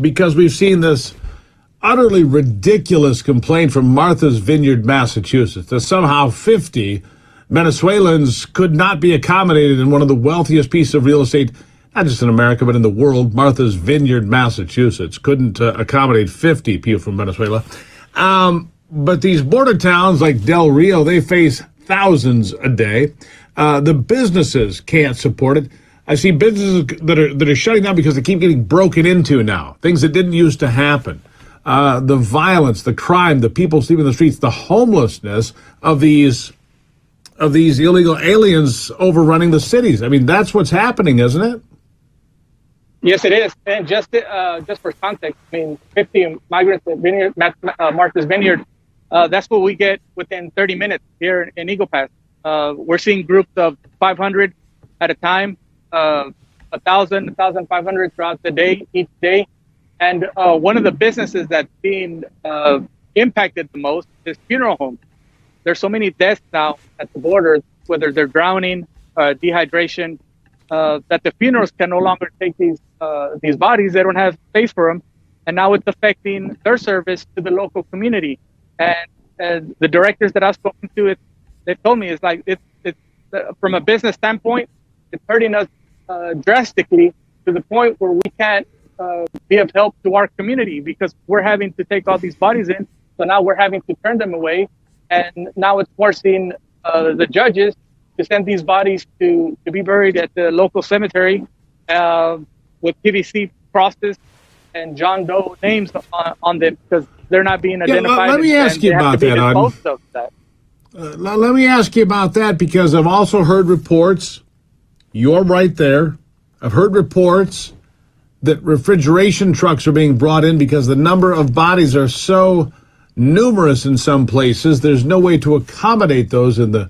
because we've seen this utterly ridiculous complaint from Martha's Vineyard, Massachusetts, that somehow 50 Venezuelans could not be accommodated in one of the wealthiest pieces of real estate, not just in America, but in the world. Martha's Vineyard, Massachusetts couldn't accommodate 50 people from Venezuela. But these border towns like Del Rio, they face thousands a day. The businesses can't support it. I see businesses that are shutting down because they keep getting broken into now, things that didn't used to happen. The violence, the crime, the people sleeping in the streets, the homelessness of these illegal aliens overrunning the cities. I mean, that's what's happening, isn't it? Yes, it is. And just for context, I mean, 50 migrants at Martha's Vineyard, that's what we get within 30 minutes here in Eagle Pass. We're seeing groups of 500 at a time, 1,000, 1,500 throughout the day, each day. And one of the businesses that's being impacted the most is funeral homes. There's so many deaths now at the border, whether they're drowning, dehydration, that the funerals can no longer take these bodies. They don't have space for them. And now it's affecting their service to the local community. And the directors that I've spoken to, they told me it's from a business standpoint, it's hurting us drastically to the point where we can't be of help to our community because we're having to take all these bodies in. So now we're having to turn them away. And now it's forcing the judges to send these bodies to be buried at the local cemetery with PVC crosses and John Doe names on them because they're not being identified. Let me ask you about that, Auden. Let me ask you about that because I've also heard reports, you're right there, I've heard reports that refrigeration trucks are being brought in because the number of bodies are so numerous in some places. There's no way to accommodate those in the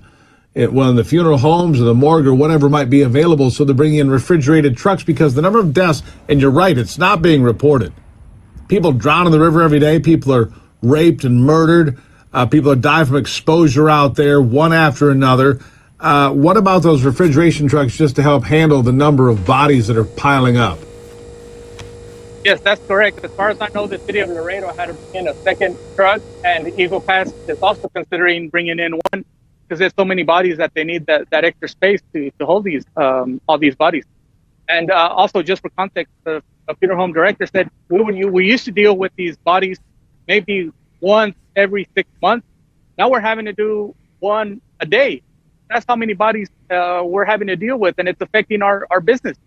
funeral homes or the morgue or whatever might be available. So they're bringing in refrigerated trucks because the number of deaths, and you're right, it's not being reported. People drown in the river every day. People are raped and murdered. People are dying from exposure out there, one after another. What about those refrigeration trucks just to help handle the number of bodies that are piling up? Yes, that's correct. As far as I know, the city of Laredo had to bring in a second truck, and Eagle Pass is also considering bringing in one because there's so many bodies that they need that extra space to hold these all these bodies. And also, just for context, a funeral home director said we used to deal with these bodies maybe once every 6 months. Now we're having to do one a day. That's how many bodies we're having to deal with, and it's affecting our business.